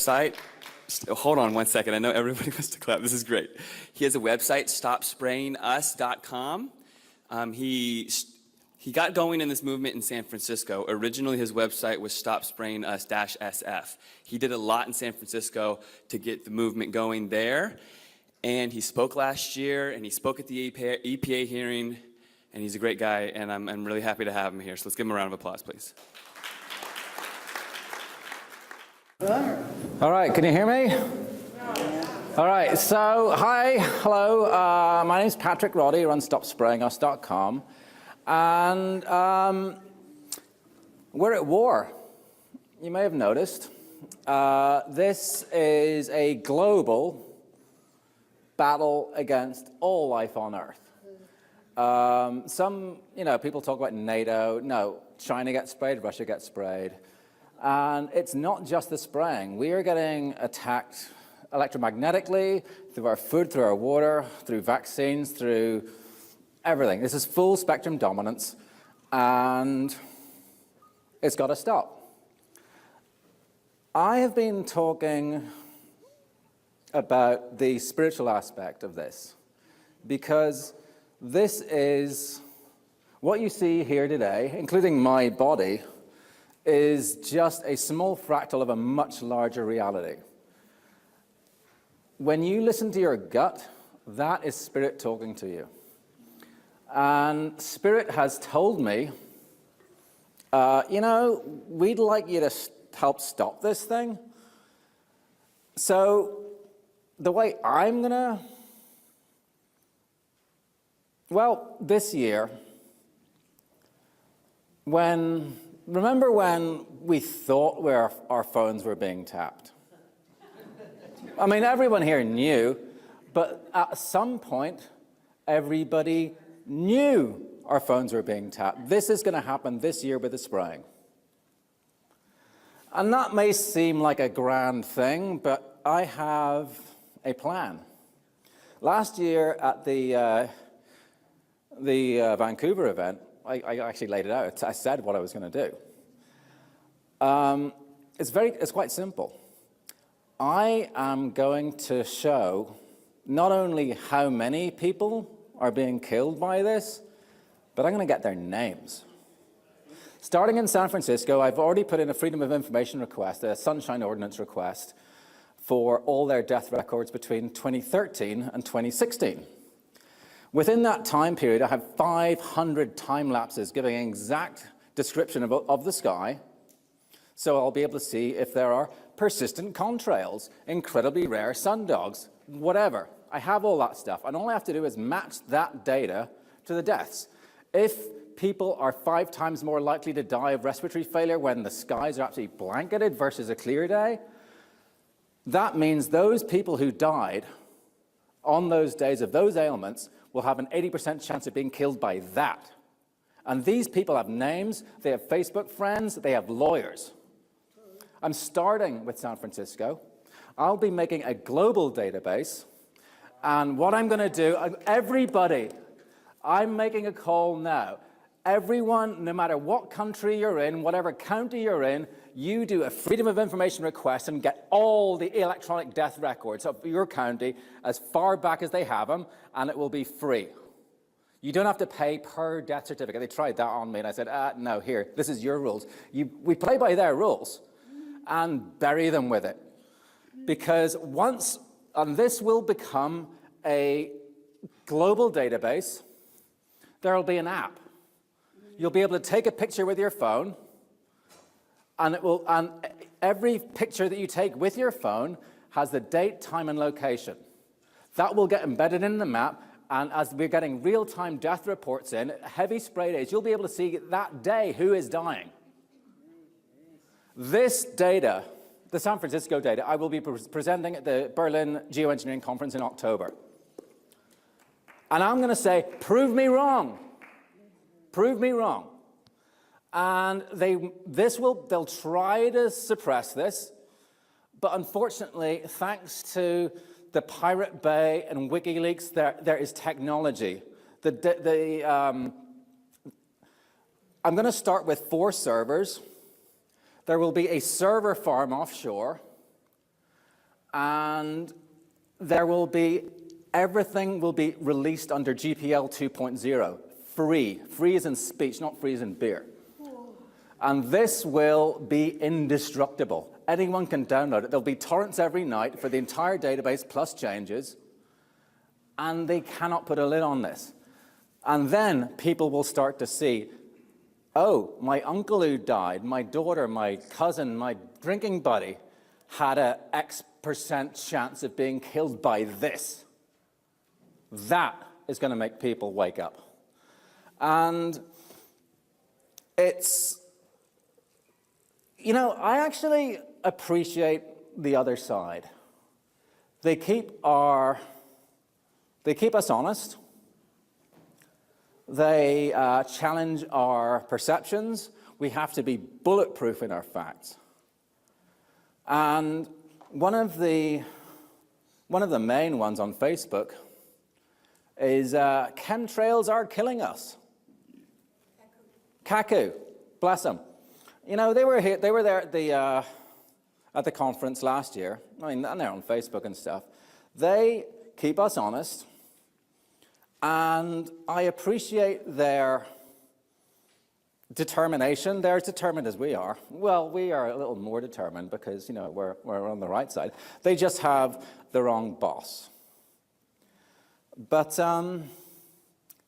website. Hold on one second. I know everybody wants to clap. This is great. He has a website, stopsprayingus.com. He got going in this movement in San Francisco. Originally, his website was stopsprayingus-SF. He did a lot in San Francisco to get the movement going there. And he spoke last year, and he spoke at the EPA hearing, and he's a great guy, and I'm really happy to have him here. So let's give him a round of applause, please. All right, can you hear me? All right, so hi, hello. My name's Patrick Roddy, I run StopSprayingUs.com. And we're at war. You may have noticed. This is a global battle against all life on Earth. People talk about NATO. No, China gets sprayed, Russia gets sprayed. And it's not just the spraying. We are getting attacked electromagnetically, through our food, through our water, through vaccines, through everything. This is full spectrum dominance, and it's got to stop. I have been talking about the spiritual aspect of this, because this is what you see here today, including my body, is just a small fractal of a much larger reality. When you listen to your gut, that is spirit talking to you. And spirit has told me, we'd like you to help stop this thing. So the way I'm gonna, this year, remember when we thought our phones were being tapped? I mean, everyone here knew, but at some point, everybody knew our phones were being tapped. This is going to happen this year with the spraying. And that may seem like a grand thing, but I have a plan. Last year at the Vancouver event, I actually laid it out. I said what I was going to do. It's quite simple. I am going to show not only how many people are being killed by this, but I'm going to get their names. Starting in San Francisco, I've already put in a Freedom of Information request, a Sunshine Ordinance request, for all their death records between 2013 and 2016. Within that time period, I have 500 time lapses giving an exact description of the sky, so I'll be able to see if there are persistent contrails, incredibly rare sundogs, whatever. I have all that stuff, and all I have to do is match that data to the deaths. If people are 5 times more likely to die of respiratory failure when the skies are absolutely blanketed versus a clear day, that means those people who died on those days of those ailments will have an 80% chance of being killed by that. And these people have names, they have Facebook friends, they have lawyers. I'm starting with San Francisco. I'll be making a global database. And what I'm going to do, everybody, I'm making a call now. Everyone, no matter what country you're in, whatever county you're in, you do a Freedom of Information request and get all the electronic death records of your county as far back as they have them, and it will be free. You don't have to pay per death certificate. They tried that on me, and I said, no, here, this is your rules. We play by their rules and bury them with it. Because and this will become a global database, there will be an app. You'll be able to take a picture with your phone, and every picture that you take with your phone has the date, time, and location. That will get embedded in the map, and as we're getting real-time death reports in, heavy spray days, you'll be able to see that day who is dying. This data, the San Francisco data, I will be presenting at the Berlin Geoengineering Conference in October. And I'm going to say, prove me wrong. Prove me wrong. And they'll try to suppress this, but unfortunately, thanks to the Pirate Bay and WikiLeaks, there is technology. I'm going to start with 4 servers. There will be a server farm offshore, and everything will be released under GPL 2.0, free. Free as in speech, not free as in beer. And this will be indestructible. Anyone can download it. There'll be torrents every night for the entire database plus changes, and they cannot put a lid on this. And then people will start to see, oh, my uncle who died, my daughter, my cousin, my drinking buddy had a X% chance of being killed by this. That is going to make people wake up. And it's, you know, I actually appreciate the other side. They keep us honest. They challenge our perceptions. We have to be bulletproof in our facts. And one of the main ones on Facebook is chemtrails are killing us. Kaku, bless them. You know, they were there at the conference last year. I mean, and they're on Facebook and stuff. They keep us honest, and I appreciate their determination. They're as determined as we are. Well, we are a little more determined because, you know, we're on the right side. They just have the wrong boss. But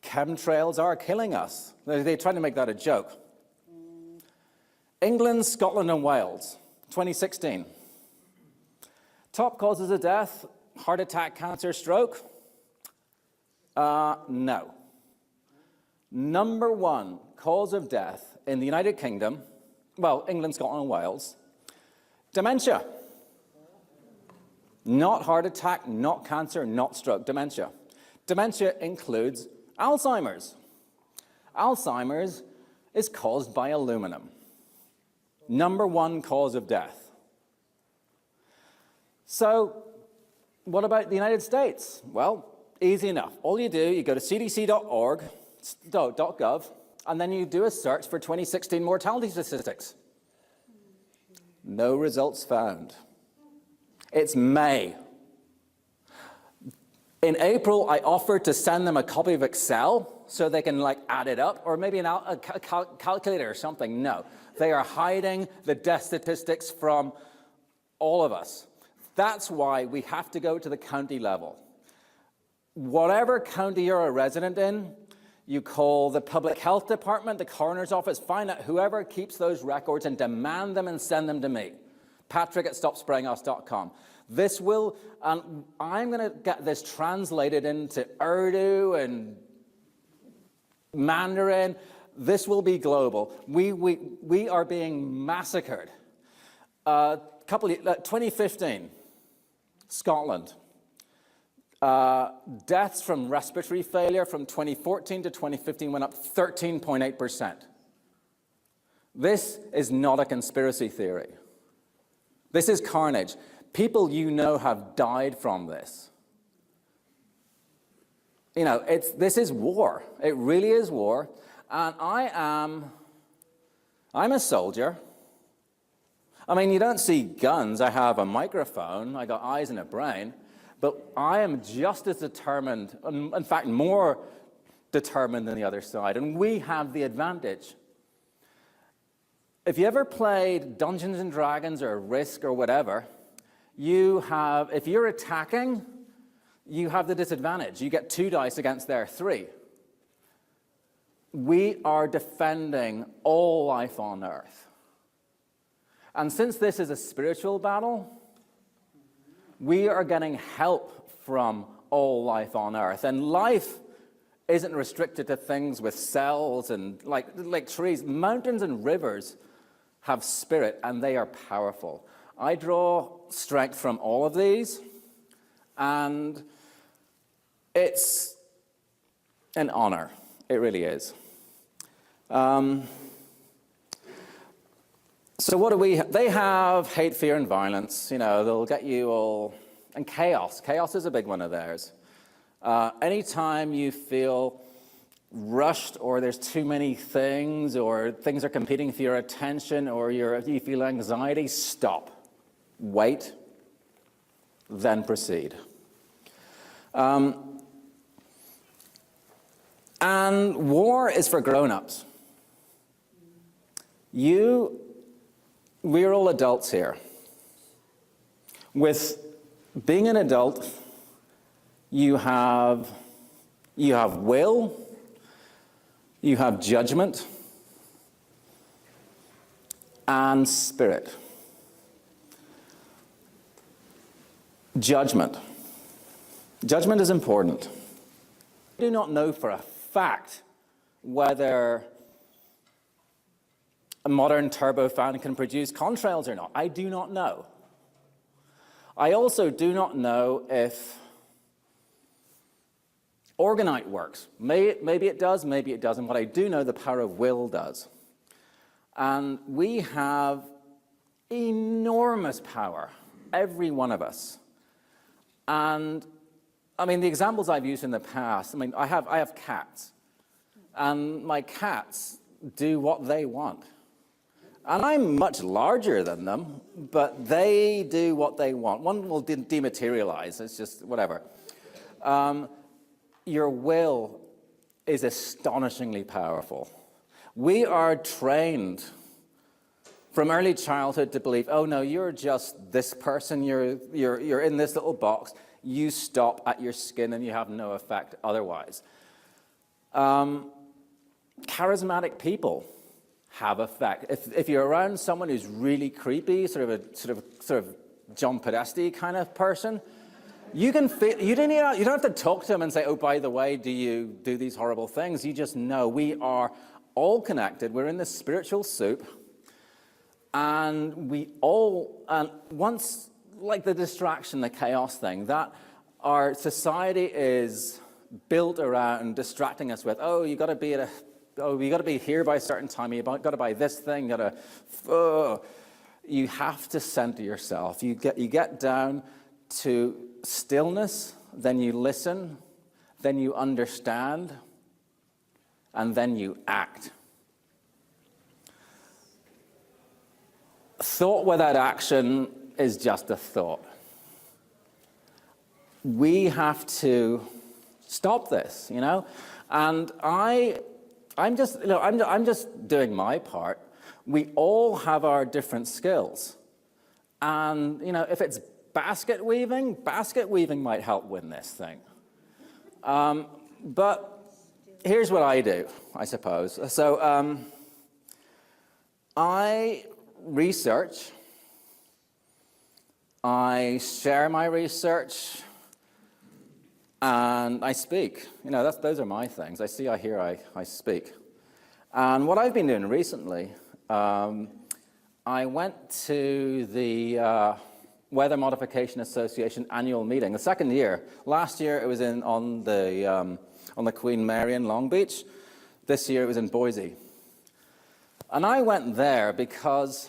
chemtrails are killing us. They're trying to make that a joke. England, Scotland, and Wales, 2016. Top causes of death, heart attack, cancer, stroke? No. Number one cause of death in the United Kingdom, well, England, Scotland, and Wales, dementia. Not heart attack, not cancer, not stroke, dementia. Dementia includes Alzheimer's. Alzheimer's is caused by aluminum. Number one cause of death. So, what about the United States? Well, easy enough. All you do, you go to cdc.org.gov, and then you do a search for 2016 mortality statistics. No results found. It's May. In April, I offered to send them a copy of Excel so they can add it up, or maybe a calculator or something. No, they are hiding the death statistics from all of us. That's why we have to go to the county level. Whatever county you're a resident in, you call the public health department, the coroner's office, find out whoever keeps those records and demand them and send them to me. Patrick@stopsprayingus.com. This will, I'm going to get this translated into Urdu and Mandarin. This will be global. We are being massacred. 2015, Scotland. Deaths from respiratory failure from 2014 to 2015 went up 13.8%. This is not a conspiracy theory. This is carnage. People you know have died from this. You know, this is war. It really is war. And I'm a soldier. I mean, you don't see guns. I have a microphone. I got eyes and a brain. But I am just as determined, in fact, more determined than the other side. And we have the advantage. If you ever played Dungeons and Dragons or Risk or whatever, if you're attacking, you have the disadvantage. You get 2 dice against their 3. We are defending all life on Earth. And since this is a spiritual battle, we are getting help from all life on Earth. And life isn't restricted to things with cells and like trees. Mountains and rivers have spirit, and they are powerful. I draw strength from all of these, and it's an honor. It really is. So what do we have? They have hate, fear, and violence. You know, they'll get you all, and chaos. Chaos is a big one of theirs. Anytime you feel rushed, or there's too many things, or things are competing for your attention, or you feel anxiety, stop. Wait. then proceed. And war is for grown-ups. We're all adults here. With being an adult, you have will, you have judgment, and spirit. Judgment. Judgment is important. I do not know for a fact whether a modern turbofan can produce contrails or not. I do not know. I also do not know if orgonite works. Maybe it does, maybe it doesn't. What I do know, the power of will does. And we have enormous power, every one of us. And I mean, the examples I've used in the past, I mean, I have cats. And my cats do what they want. And I'm much larger than them, but they do what they want. One will dematerialize, it's just whatever. Your will is astonishingly powerful. We are trained from early childhood to believe, oh no, you're just this person, you're in this little box, you stop at your skin and you have no effect otherwise. Charismatic people have effect. If you're around someone who's really creepy, sort of John Podesta kind of person, you can feel, you don't have to talk to them and say, oh, by the way, do you do these horrible things? You just know we are all connected. We're in this spiritual soup. And we all, and once, like the distraction, the chaos thing, that our society is built around distracting us with, oh, you got to be here by a certain time, you got to buy this thing, you have to center yourself. You get down to stillness, then you listen, then you understand, and then you act. Thought without action is just a thought. We have to stop this, you know? And I'm just doing my part. We all have our different skills. And, you know, if it's basket weaving might help win this thing. But here's what I do, I suppose. So I research, I share my research, and I speak. You know, those are my things. I see, I hear, I speak. And what I've been doing recently, I went to the Weather Modification Association annual meeting, the second year. Last year it was on the Queen Mary in Long Beach. This year it was in Boise. And I went there because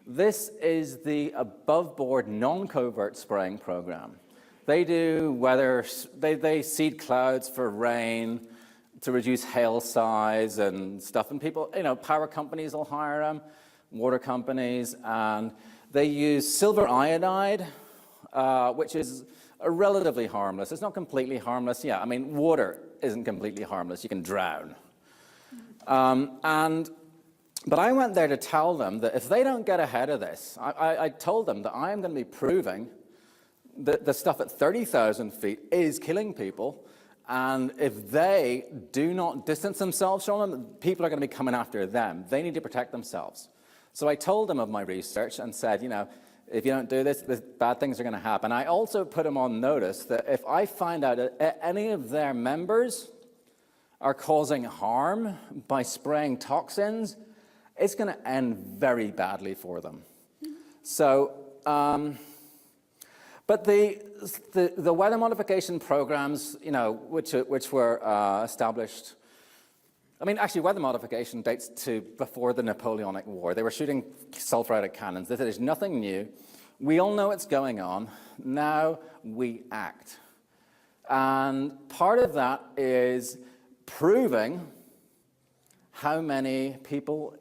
this is the above-board non-covert spraying program. They do weather, they seed clouds for rain to reduce hail size and stuff. And people, you know, power companies will hire them, water companies, and they use silver iodide, which is relatively harmless. It's not completely harmless. Yeah, I mean, water isn't completely harmless. You can drown. But I went there to tell them that if they don't get ahead of this, I told them that I am going to be proving that the stuff at 30,000 feet is killing people. And if they do not distance themselves from them, people are going to be coming after them. They need to protect themselves. So I told them of my research and said, you know, if you don't do this, bad things are going to happen. I also put them on notice that if I find out that any of their members are causing harm by spraying toxins, it's going to end very badly for them. So, but the weather modification programs, you know, which were established, I mean, actually, weather modification dates to before the Napoleonic War. They were shooting sulfur out of cannons. This is nothing new. We all know what's going on. Now we act. And part of that is proving how many people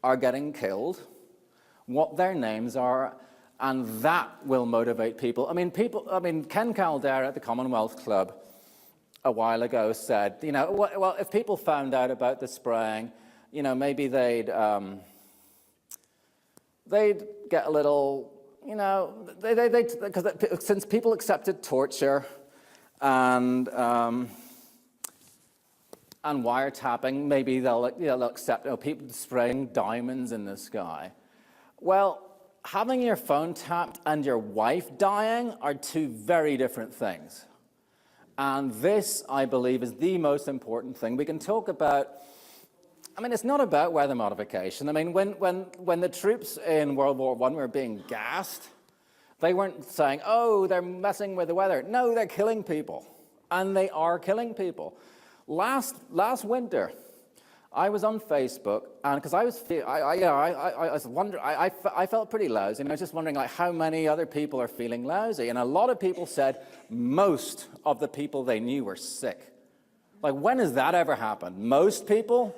are getting killed, what their names are, And that will motivate people. I mean, Ken Caldera at the Commonwealth Club a while ago said, you know, well, if people found out about the spraying, you know, maybe they'd get a little, you know, because since people accepted torture and wiretapping, maybe they'll accept, you know, people spraying diamonds in the sky. Well, having your phone tapped and your wife dying are two very different things. And this, I believe, is the most important thing. We can talk about, I mean, it's not about weather modification. I mean, when the troops in World War I were being gassed, they weren't saying, oh, they're messing with the weather. No, they're killing people. And they are killing people. Last winter, I was on Facebook, and because I was wondering, I felt pretty lousy, and I was just wondering, like, how many other people are feeling lousy, and a lot of people said most of the people they knew were sick. Like, when has that ever happened? Most people?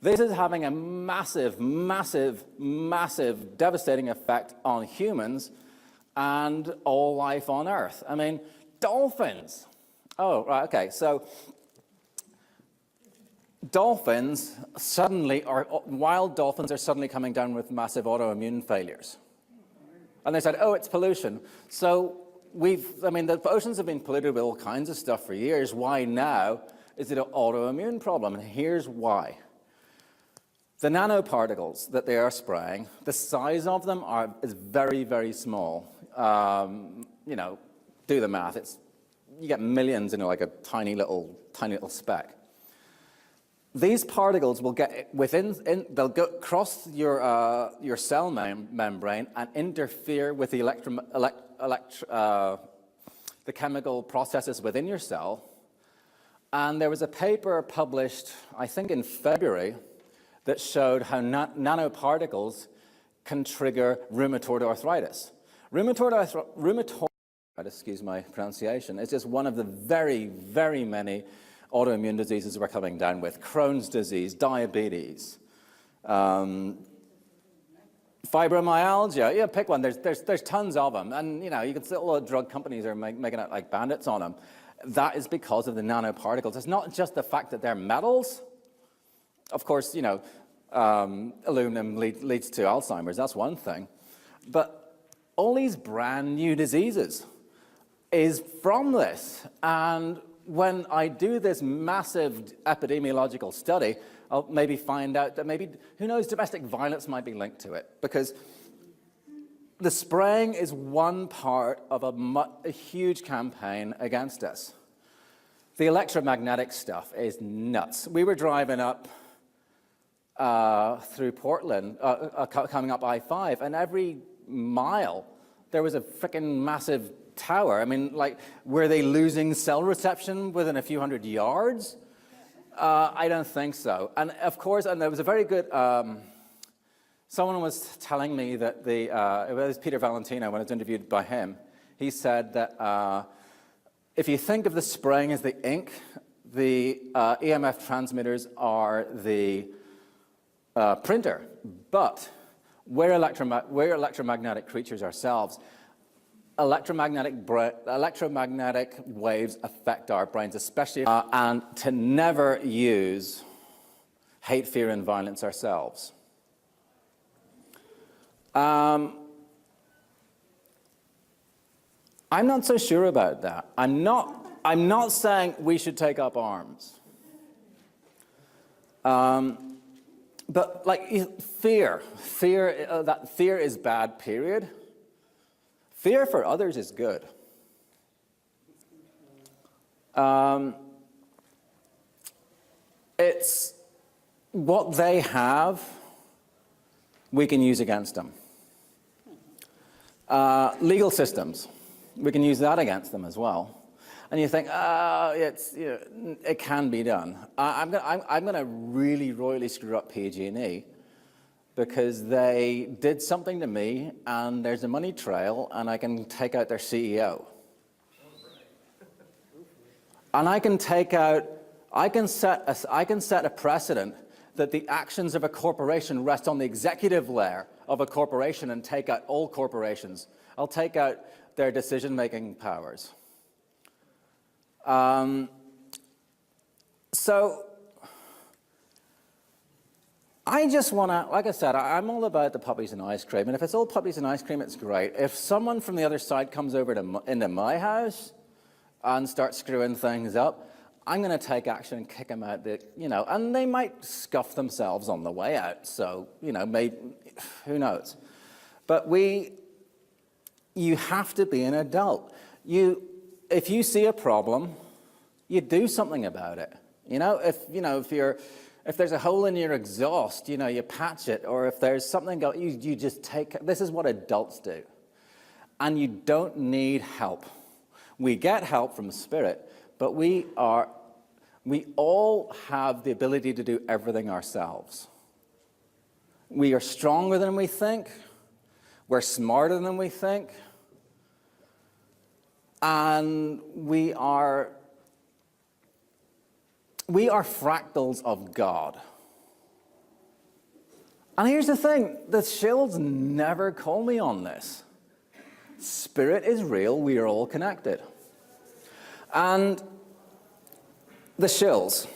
This is having a massive, massive, massive, devastating effect on humans and all life on Earth. I mean, dolphins. Oh, right, okay, so dolphins suddenly wild dolphins are suddenly coming down with massive autoimmune failures. And they said, oh, it's pollution. So the oceans have been polluted with all kinds of stuff for years. Why now is it an autoimmune problem? And here's why. The nanoparticles that they are spraying, the size of them is very, very small. You know, do the math. You get millions in like a tiny little speck. These particles will get they'll go across your cell membrane and interfere with the the chemical processes within your cell. And there was a paper published, I think in February, that showed how nanoparticles can trigger rheumatoid arthritis. Rheumatoid arthritis, excuse my pronunciation, is just one of the very, very many autoimmune diseases we're coming down with. Crohn's disease, diabetes, fibromyalgia. Yeah, pick one. There's tons of them, and you know you can see all the drug companies are making it like bandits on them. That is because of the nanoparticles. It's not just the fact that they're metals. Of course, you know, aluminum leads to Alzheimer's. That's one thing, but all these brand new diseases is from this. And when I do this massive epidemiological study, I'll maybe find out that maybe, who knows, domestic violence might be linked to it, because the spraying is one part of a huge campaign against us. The electromagnetic stuff is nuts. We were driving up through Portland, coming up I-5, and every mile there was a freaking massive tower. I mean, like, were they losing cell reception within a few hundred yards? I don't think so. And of course, and there was a very good, someone was telling me that it was Peter Valentino, when I was interviewed by him, he said that if you think of the spraying as the ink, the EMF transmitters are the printer, but we're electromagnetic creatures ourselves. Electromagnetic waves affect our brains, especially, and to never use hate, fear, and violence ourselves. I'm not so sure about that. I'm not saying we should take up arms. But like fear is bad, period. Fear for others is good. It's what they have, we can use against them. Legal systems, we can use that against them as well. And you think, it can be done. I'm going to really royally screw up PG&E because they did something to me, and there's a money trail, and I can take out their CEO. And I can set a precedent that the actions of a corporation rest on the executive layer of a corporation and take out all corporations. I'll take out their decision-making powers. So I just want to, like I said, I'm all about the puppies and ice cream. And if it's all puppies and ice cream, it's great. If someone from the other side comes over into my house and starts screwing things up, I'm going to take action and kick them out. And they might scuff themselves on the way out. So, maybe, who knows? But you have to be an adult. If you see a problem, you do something about it. If there's a hole in your exhaust, you patch it. Or if there's something you just take. This is what adults do. And you don't need help. We get help from Spirit, but we all have the ability to do everything ourselves. We are stronger than we think. We're smarter than we think. And we are fractals of God. And here's the thing, the Shills never call me on this. Spirit is real, we are all connected. And the Shills.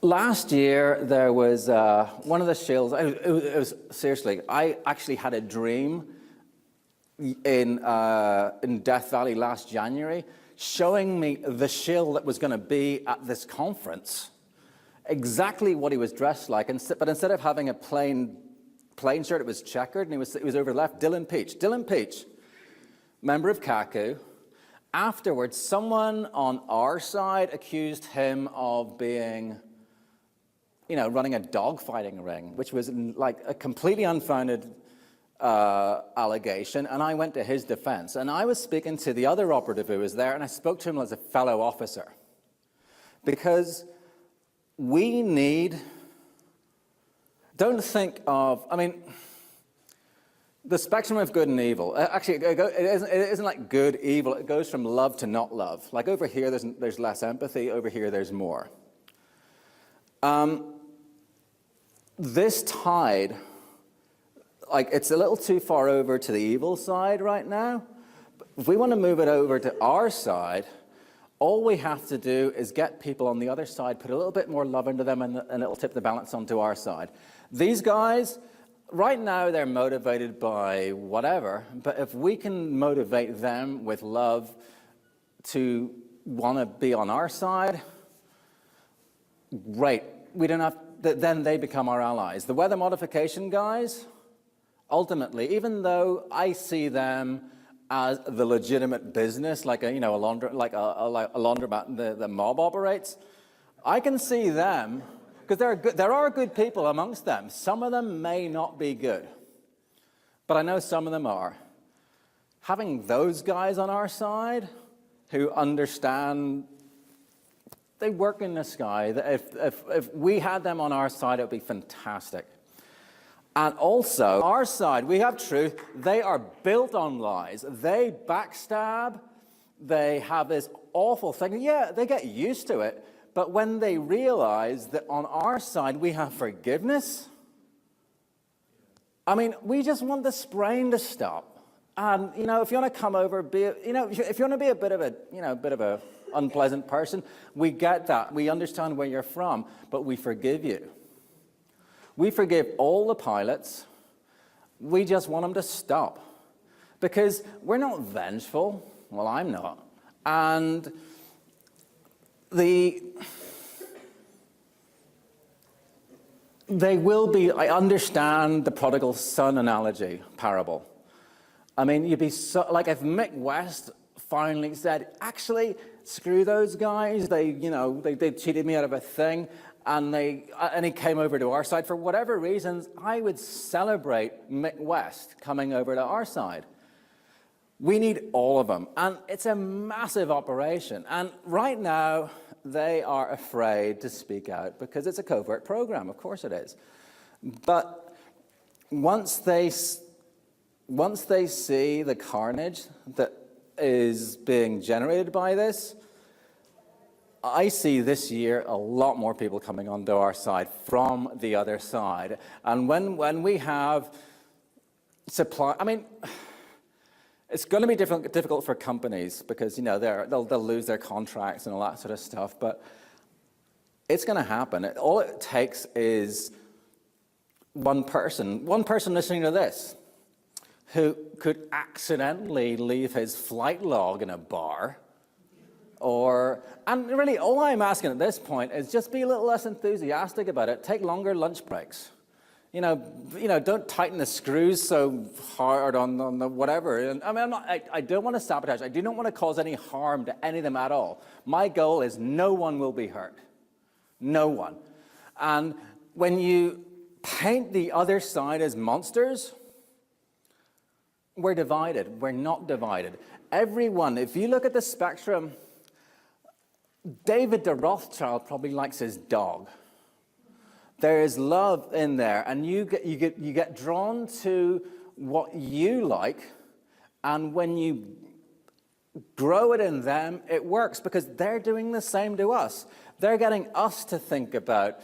Last year, there was one of the Shills, it was seriously, I actually had a dream in Death Valley last January, showing me the Shill that was going to be at this conference, exactly what he was dressed like. But instead of having a plain shirt, it was checkered, and he was over left, Dylan Peach. Dylan Peach, member of Kaku. Afterwards, someone on our side accused him of being, running a dogfighting ring, which was like a completely unfounded allegation, and I went to his defense. And I was speaking to the other operative who was there, and I spoke to him as a fellow officer. Because don't think of, the spectrum of good and evil. Actually, it isn't like good, evil. It goes from love to not love. Like over here, there's less empathy. Over here, there's more. This tide, it's a little too far over to the evil side right now. If we want to move it over to our side, all we have to do is get people on the other side, put a little bit more love into them, and it'll tip the balance onto our side. These guys, right now, they're motivated by whatever, but if we can motivate them with love to want to be on our side, great. Then they become our allies. The weather modification guys, ultimately, even though I see them as the legitimate business, like a laundromat the mob operates, I can see them, because there are good people amongst them. Some of them may not be good, but I know some of them are. Having those guys on our side who understand, they work in the sky. If we had them on our side, it would be fantastic. And also, our side, we have truth. They are built on lies. They backstab. They have this awful thing. Yeah, they get used to it. But when they realize that on our side we have forgiveness, we just want the spraying to stop. And if you want to come over, if you want to be a bit of a unpleasant person, we get that. We understand where you're from, but we forgive you. We forgive all the pilots. We just want them to stop. Because we're not vengeful. Well, I'm not. And they will be, I understand the prodigal son analogy, parable. You'd be so, like if Mick West finally said, actually, screw those guys, they cheated me out of a thing, and he came over to our side for whatever reasons, I would celebrate Mick West coming over to our side. We need all of them, and it's a massive operation. And right now, they are afraid to speak out because it's a covert program. Of course it is. But once they see the carnage that is being generated by this, I see this year a lot more people coming onto our side from the other side. And when we have supply, I mean, it's going to be difficult for companies because, you know, they'll lose their contracts and all that sort of stuff, but it's going to happen. All it takes is one person listening to this who could accidentally leave his flight log in a bar. And really, all I'm asking at this point is just be a little less enthusiastic about it. Take longer lunch breaks. You know, don't tighten the screws so hard on the whatever. And I mean, I don't want to sabotage. I do not want to cause any harm to any of them at all. My goal is no one will be hurt. No one. And when you paint the other side as monsters, we're divided. We're not divided. Everyone, if you look at the spectrum, David de Rothschild probably likes his dog. There is love in there, and you get drawn to what you like, and when you grow it in them, it works because they're doing the same to us. They're getting us to think about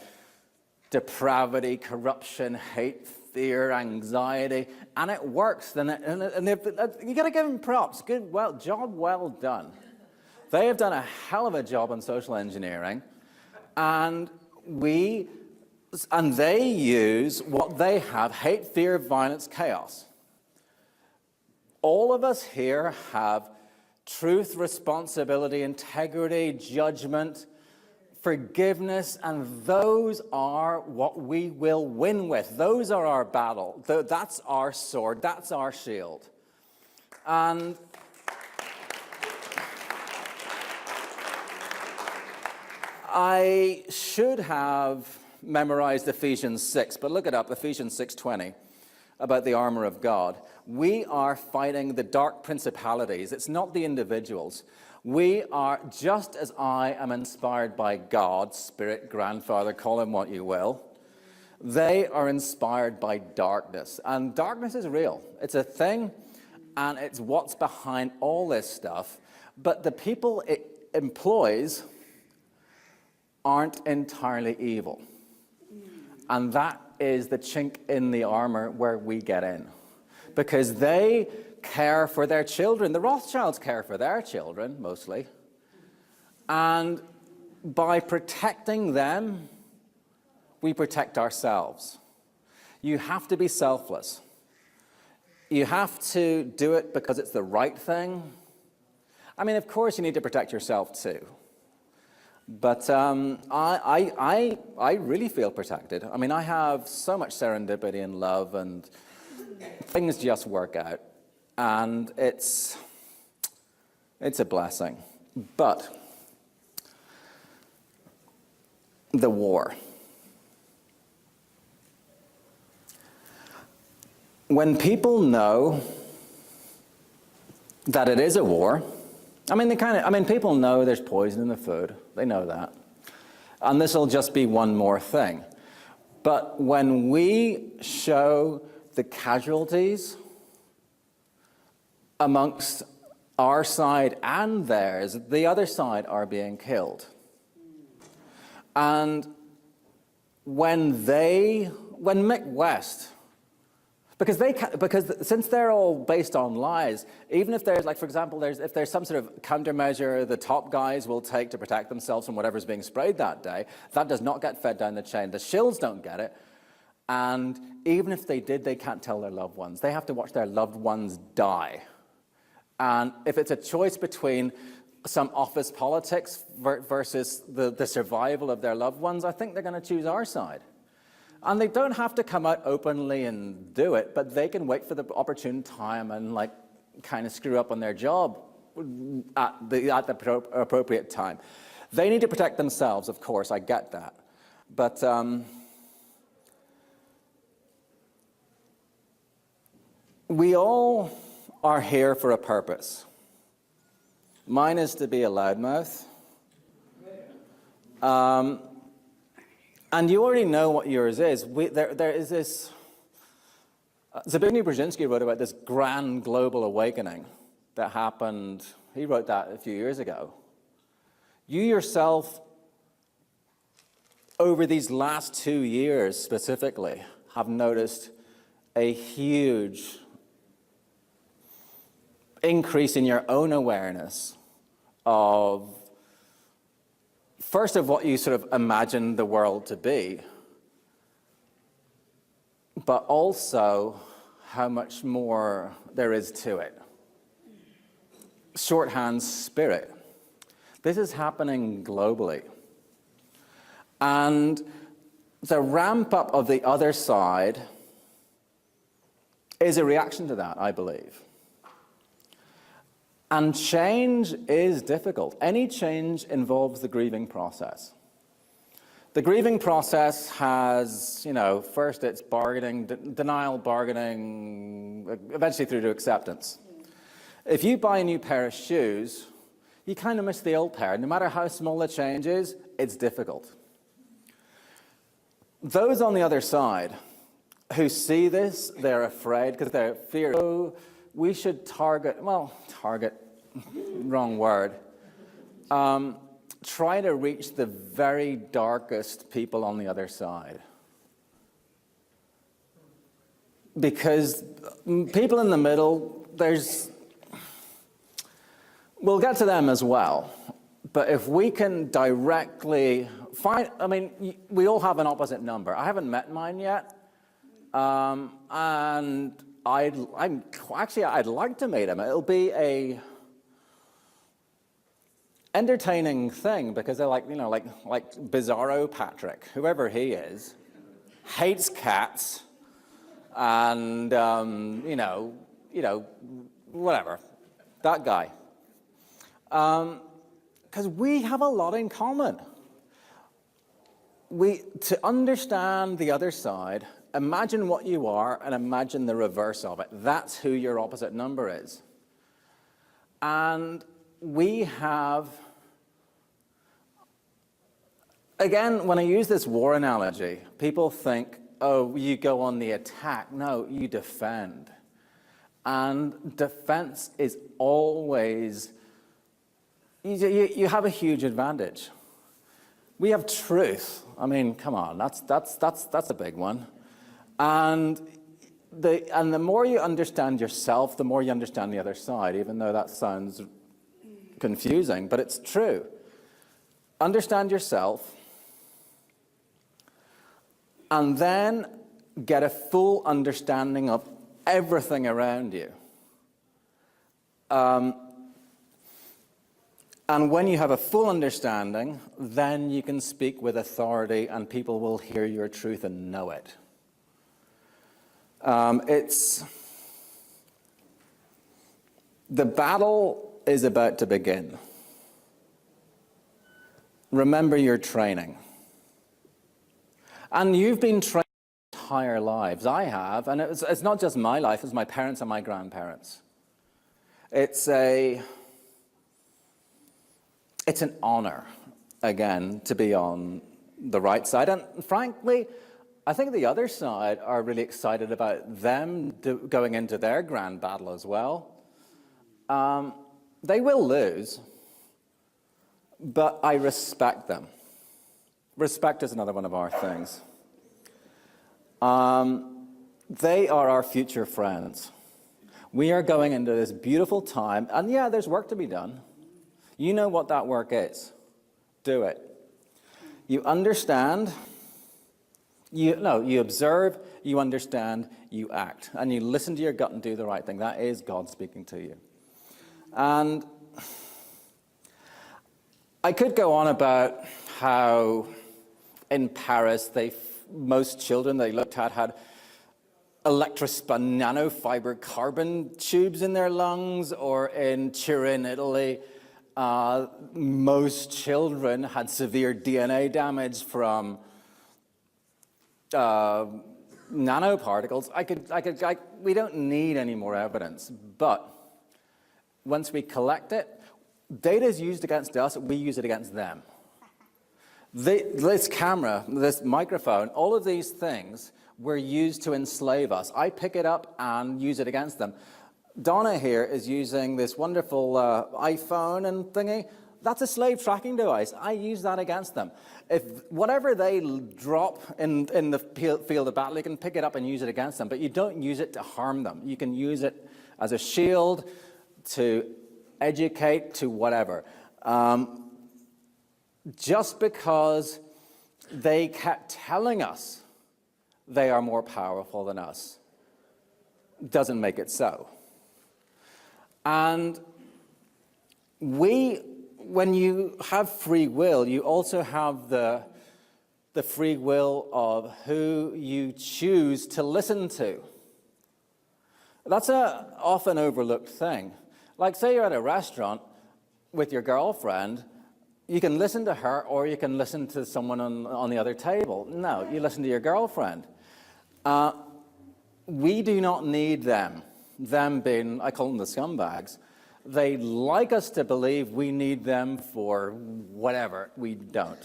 depravity, corruption, hate, fear, anxiety, and it works. You got to give them props. Job well done. They have done a hell of a job on social engineering, and they use what they have: hate, fear, violence, chaos. All of us here have truth, responsibility, integrity, judgment, forgiveness, and those are what we will win with. Those are our battle. That's our sword. That's our shield. And I should have memorized Ephesians 6, but look it up, Ephesians 6:20, about the armor of God. We are fighting the dark principalities. It's not the individuals. We are, just as I am inspired by God, Spirit, Grandfather, call him what you will, they are inspired by darkness. And darkness is real. It's a thing, and it's what's behind all this stuff. But the people it employs aren't entirely evil. And that is the chink in the armor where we get in. Because they care for their children. The Rothschilds care for their children, mostly. And by protecting them, we protect ourselves. You have to be selfless. You have to do it because it's the right thing. I mean, of course, you need to protect yourself too. But I really feel protected. I mean, I have so much serendipity and love, and things just work out. And it's a blessing. But the war. When people know that it is a war, people know there's poison in the food. They know that. And this will just be one more thing. But when we show the casualties amongst our side and theirs, the other side are being killed. And when Mick West, because since they're all based on lies, even if there's, like, for example, if there's some sort of countermeasure the top guys will take to protect themselves from whatever's being sprayed that day, that does not get fed down the chain. The shills don't get it. And even if they did, they can't tell their loved ones. They have to watch their loved ones die. And if it's a choice between some office politics versus the survival of their loved ones, I think they're going to choose our side. And they don't have to come out openly and do it, but they can wait for the opportune time and, like, kind of screw up on their job at the appropriate time. They need to protect themselves, of course, I get that. But we all are here for a purpose. Mine is to be a loudmouth. And you already know what yours is. There is this... Zbigniew Brzezinski wrote about this grand global awakening that happened. He wrote that a few years ago. You yourself, over these last 2 years specifically, have noticed a huge increase in your own awareness of, first, of what you sort of imagine the world to be, but also how much more there is to it. Shorthand spirit. This is happening globally. And the ramp up of the other side is a reaction to that, I believe. And change is difficult. Any change involves the grieving process. The grieving process has, first it's bargaining, denial, bargaining, eventually through to acceptance. If you buy a new pair of shoes, you kind of miss the old pair. No matter how small the change is, it's difficult. Those on the other side who see this, they're afraid because they're fearing. So we should target, wrong word. Try to reach the very darkest people on the other side. Because people in the middle, we'll get to them as well. But if we can directly we all have an opposite number. I haven't met mine yet. And I'd like to meet him. It'll be a entertaining thing because they're like Bizarro Patrick, whoever he is, hates cats, and whatever, that guy. Because we have a lot in common. To understand the other side, imagine what you are and imagine the reverse of it. That's who your opposite number is. And we have, again, when I use this war analogy, people think, oh, you go on the attack. No, you defend. And defense is always, you have a huge advantage. We have truth. I mean, come on, that's a big one. And the more you understand yourself, the more you understand the other side, even though that sounds confusing, but it's true. Understand yourself, and then get a full understanding of everything around you. And when you have a full understanding, then you can speak with authority and people will hear your truth and know it. The battle is about to begin. Remember your training. And you've been trained your entire lives. I have, and it's not just my life, it's my parents and my grandparents. It's an honor, again, to be on the right side. And frankly, I think the other side are really excited about them going into their grand battle as well. They will lose, but I respect them. Respect is another one of our things. They are our future friends. We are going into this beautiful time, and yeah, there's work to be done. You know what that work is. Do it. You understand. You observe, you understand, you act. And you listen to your gut and do the right thing. That is God speaking to you. And I could go on about how in Paris, most children they looked at had nanofiber carbon tubes in their lungs, or in Turin, Italy, most children had severe DNA damage from nanoparticles. We don't need any more evidence, but once we collect it, data is used against us, we use it against them. This camera, this microphone, all of these things were used to enslave us. I pick it up and use it against them. Donna here is using this wonderful iPhone and thingy. That's a slave tracking device. I use that against them. If whatever they drop in the field of battle, you can pick it up and use it against them, but you don't use it to harm them. You can use it as a shield, to educate, to whatever. Just because they kept telling us they are more powerful than us doesn't make it so. And when you have free will, you also have the free will of who you choose to listen to. That's an often overlooked thing. Like, say you're at a restaurant with your girlfriend, you can listen to her or you can listen to someone on the other table. No, you listen to your girlfriend. We do not need them. Them being, I call them the scumbags. They like us to believe we need them for whatever. We don't.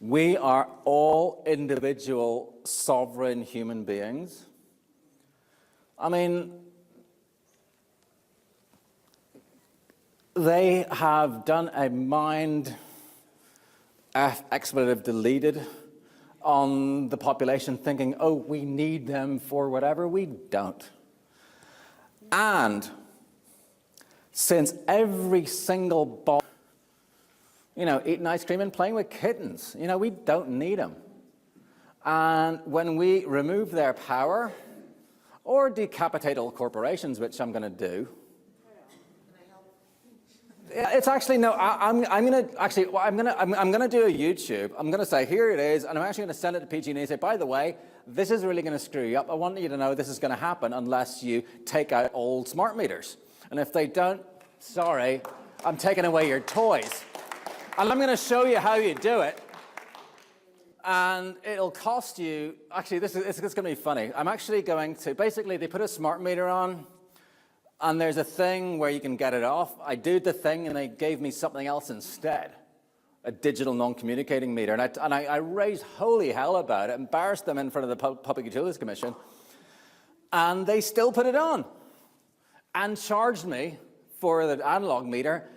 We are all individual, sovereign human beings. I mean, they have done a mind expletive deleted on the population thinking, oh, we need them for whatever. We don't. And since every single eating ice cream and playing with kittens, we don't need them. And when we remove their power or decapitate all corporations, which I'm going to do, it's actually no. I'm going to do a YouTube. I'm going to say here it is, and I'm actually going to send it to PG&E and say, by the way, this is really going to screw you up. I want you to know this is going to happen unless you take out old smart meters. And if they don't, sorry, I'm taking away your toys. And I'm going to show you how you do it. And it'll cost you. Actually, it's going to be funny. I'm actually going to basically they put a smart meter on. And there's a thing where you can get it off. I did the thing, and they gave me something else instead, a digital non-communicating meter. And I raised holy hell about it, embarrassed them in front of the Public Utilities Commission, and they still put it on and charged me for the analog meter.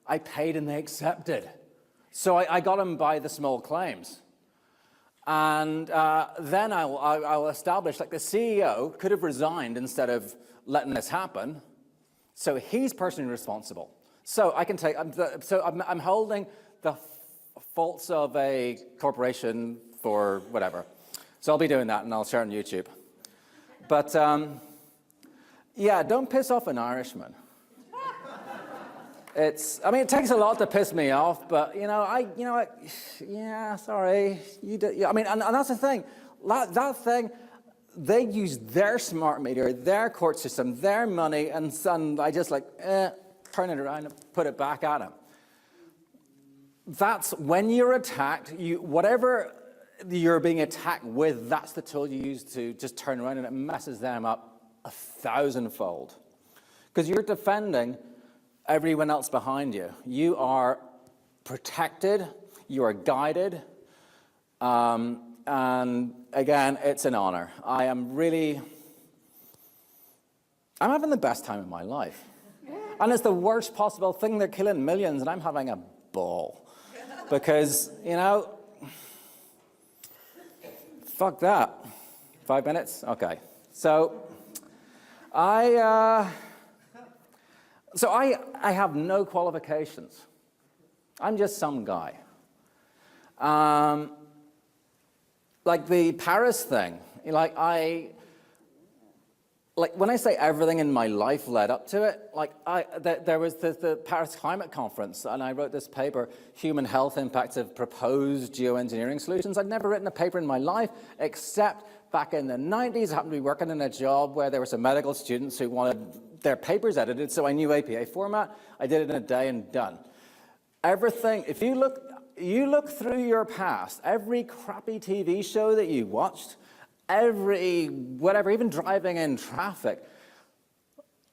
I paid, and they accepted. So I got them by the small claims. And then I'll establish, like the CEO could have resigned instead of letting this happen. So he's personally responsible. So I can take. I'm holding the faults of a corporation for whatever. So I'll be doing that, and I'll share it on YouTube. But yeah, don't piss off an Irishman. It takes a lot to piss me off, but yeah, sorry. You do, yeah, and that's the thing. That thing. They use their smart meter, their court system, their money, and I just turn it around and put it back at them. That's when you're attacked, whatever you're being attacked with, that's the tool you use to just turn around, and it messes them up 1,000-fold. Because you're defending everyone else behind you. You are protected, you are guided, and again, it's an honor. I'm having the best time of my life. And it's the worst possible thing. They're killing millions, and I'm having a ball. Because, fuck that. 5 minutes? Okay. So I have no qualifications. I'm just some guy. Like the Paris thing, when I say everything in my life led up to it, there was the Paris Climate Conference, and I wrote this paper, Human Health Impacts of Proposed Geoengineering Solutions. I'd never written a paper in my life, except back in the 90s, I happened to be working in a job where there were some medical students who wanted their papers edited, so I knew APA format. I did it in a day and done. Everything, if you look through your past, every crappy TV show that you watched, every whatever, even driving in traffic,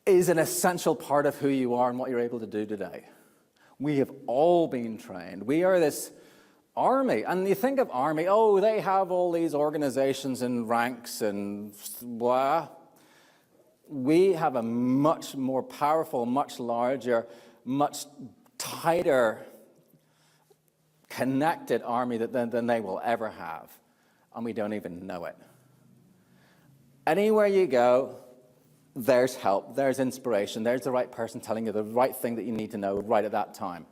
is an essential part of who you are and what you're able to do today. We have all been trained. We are this army. And you think of army, oh, they have all these organizations and ranks and blah. We have a much more powerful, much larger, much tighter, connected army than they will ever have, and we don't even know it. Anywhere you go, there's help, there's inspiration, there's the right person telling you the right thing that you need to know right at that time.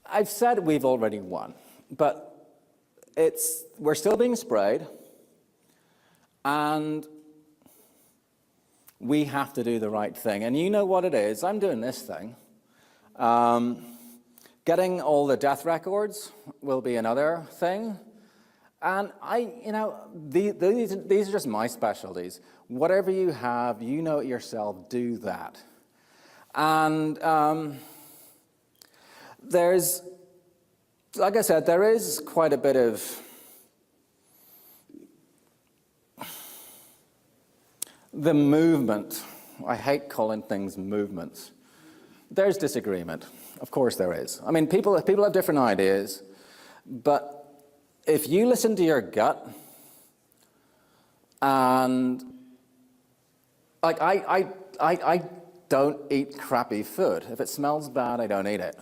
I've said we've already won, but we're still being sprayed, and we have to do the right thing. And you know what it is. I'm doing this thing. Getting all the death records will be another thing. And these are just my specialties. Whatever you have, you know it yourself, do that. And there's, like I said, there is quite a bit of the movement. I hate calling things movements. There's disagreement. Of course there is. I mean, people have different ideas, but if you listen to your gut, and like I don't eat crappy food. If it smells bad, I don't eat it.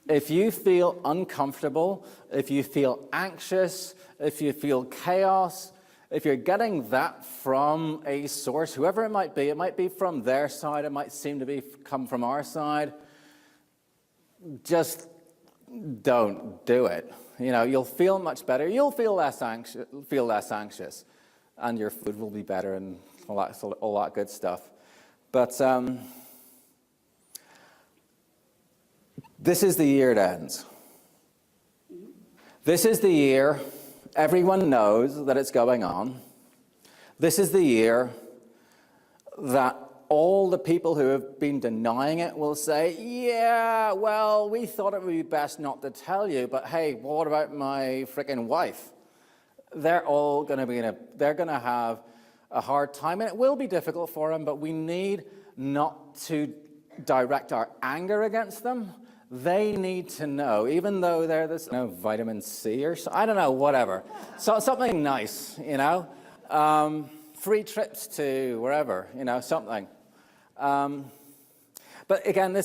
If you feel uncomfortable, if you feel anxious, if you feel chaos, if you're getting that from a source, whoever it might be from their side, it might seem to come from our side, just don't do it. You know, you'll feel much better. You'll feel less anxious, and your food will be better and all that good stuff. But this is the year it ends. This is the year everyone knows that it's going on. This is the year that all the people who have been denying it will say, yeah, well, we thought it would be best not to tell you, but hey, what about my frickin' wife? They're all going to be they're going to have a hard time, and it will be difficult for them, but we need not to direct our anger against them. They need to know, even though they're this, vitamin C or so, I don't know, whatever. So something nice, free trips to wherever, something. But again, the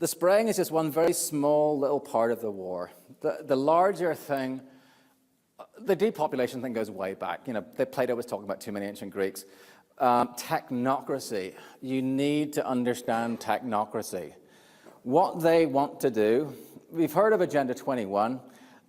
spraying is just one very small little part of the war. The larger thing, the depopulation thing goes way back. Plato was talking about too many ancient Greeks. Technocracy. You need to understand technocracy. What they want to do, we've heard of Agenda 21.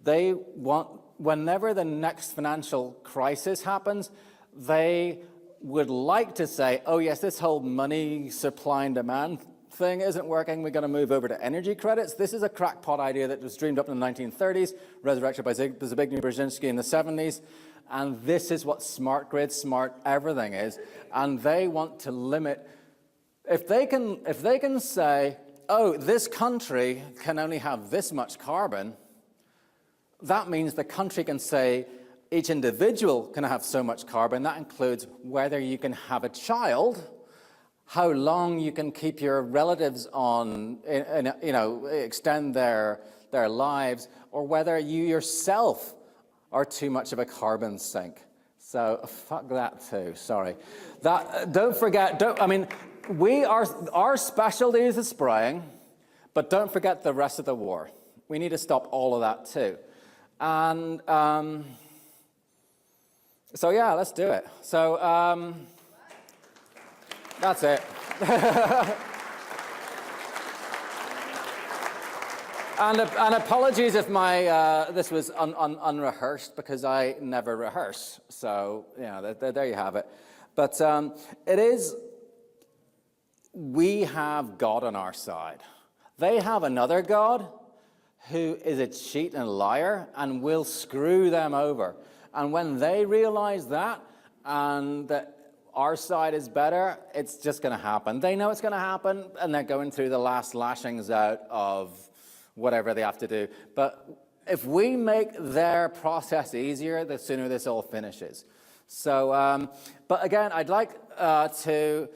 They want, whenever the next financial crisis happens, they would like to say, oh yes, this whole money supply and demand thing isn't working. We're going to move over to energy credits. This is a crackpot idea that was dreamed up in the 1930s, resurrected by Zbigniew Brzezinski in the 70s. And this is what smart grid, smart everything is. And they want to limit, if they can say, oh, this country can only have this much carbon, that means the country can say each individual can have so much carbon. That includes whether you can have a child, how long you can keep your relatives on, extend their lives, or whether you yourself are too much of a carbon sink. So fuck that too, sorry. Don't forget, our specialty is the spraying, but don't forget the rest of the war. We need to stop all of that too. And so yeah, let's do it. So that's it. And apologies if this was unrehearsed, because I never rehearse. So there you have it. But we have God on our side. They have another God who is a cheat and a liar and will screw them over. And when they realize that, and that our side is better, it's just going to happen. They know it's going to happen, and they're going through the last lashings out of whatever they have to do. But if we make their process easier, the sooner this all finishes. So, but again, I'd like to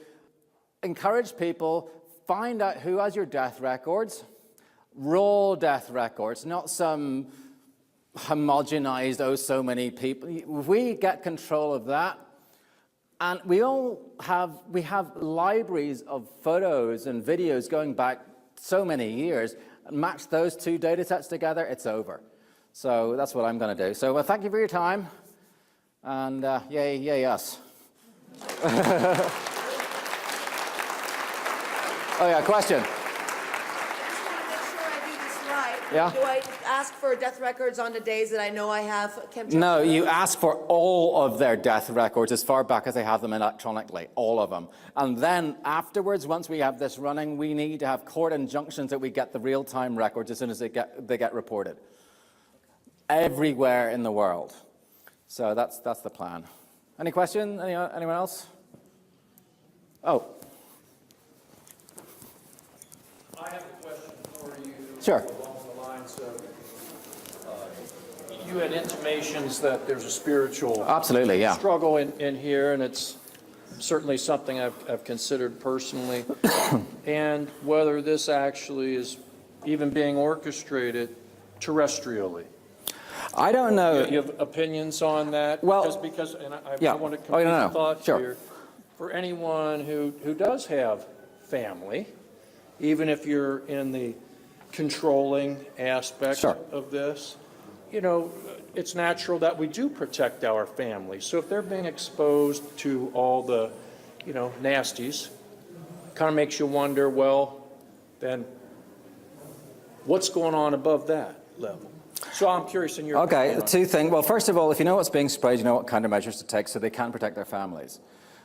encourage people, find out who has your death records, raw death records, not some homogenized, so many people. If we get control of that, And we have libraries of photos and videos going back so many years. Match those two data sets together, it's over. So that's what I'm going to do. So thank you for your time. And yay us. Oh yeah, question. Yeah. Do I ask for death records on the days that I know I have chemtrails? No, you ask for all of their death records as far back as they have them electronically, all of them. And then afterwards, once we have this running, we need to have court injunctions that we get the real-time records as soon as they get reported. Everywhere in the world. So that's the plan. Any question? Anyone else? Oh. I have a question for you. Sure. You had intimations that there's a spiritual Absolutely, yeah. struggle in here, and it's certainly something I've considered personally. And whether this actually is even being orchestrated terrestrially. I don't know. You have opinions on that? Well, and I yeah. want to Oh, complete no. the thought Sure. here. For anyone who does have family, even if you're in the controlling aspect Sure. of this, you know, it's natural that we do protect our family. So if they're being exposed to all the, you know, nasties, kind of makes you wonder, well, then what's going on above that level? So I'm curious in your Okay, opinion on two things. Well, first of all, if you know what's being sprayed, you know what countermeasures to take so they can protect their families.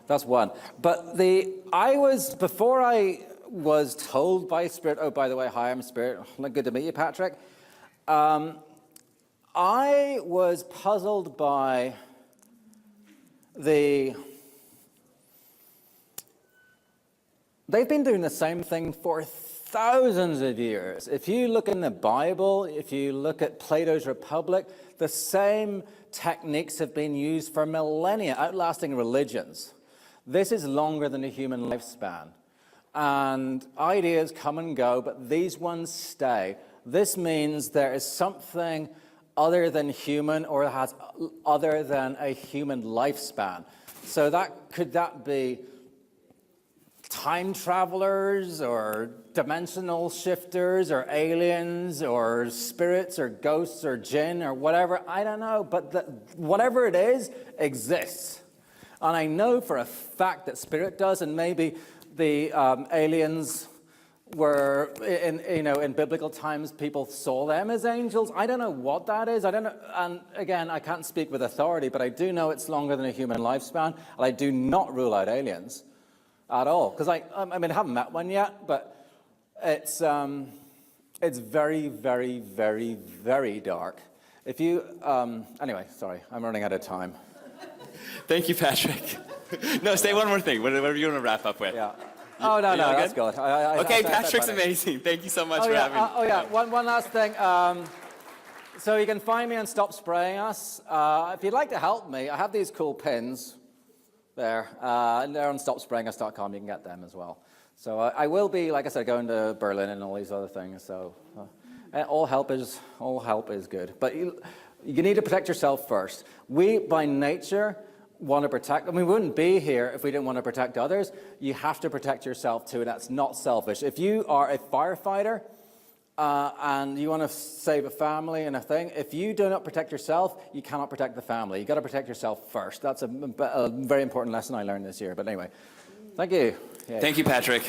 That's one. But before I was told by Spirit, oh, by the way, hi, I'm Spirit. Good to meet you, Patrick. I was puzzled by they've been doing the same thing for thousands of years. If you look in the Bible, if you look at Plato's Republic, the same techniques have been used for millennia, outlasting religions. This is longer than a human lifespan. And ideas come and go, but these ones stay. This means there is something other than human, or has other than a human lifespan. So could that be time travelers, or dimensional shifters, or aliens, or spirits, or ghosts, or jinn, or whatever? I don't know, but whatever it is, exists. And I know for a fact that Spirit does, and maybe the aliens were, in biblical times, people saw them as angels. I don't know what that is. I don't know. And again, I can't speak with authority, but I do know it's longer than a human lifespan. And I do not rule out aliens at all. Because I haven't met one yet, but it's very, very, very, very dark. If you, anyway, sorry, I'm running out of time. Thank you, Patrick. No, say one more thing. Whatever you want to wrap up with. Yeah. Oh, no, that's good. Okay, Patrick's amazing. Thank you so much for having me. Oh, yeah. One last thing. So you can find me on Stop Spraying Us. If you'd like to help me, I have these cool pins there. And they're on stopsprayingus.com. You can get them as well. So I will be, like I said, going to Berlin and all these other things. So all help is good. But you need to protect yourself first. We, by nature, want to protect. We wouldn't be here if we didn't want to protect others. You have to protect yourself too, and that's not selfish. If you are a firefighter and you want to save a family and a thing, if you do not protect yourself, you cannot protect the family. You've got to protect yourself first. That's a very important lesson I learned this year. But anyway, thank you. Yay. Thank you, Patrick.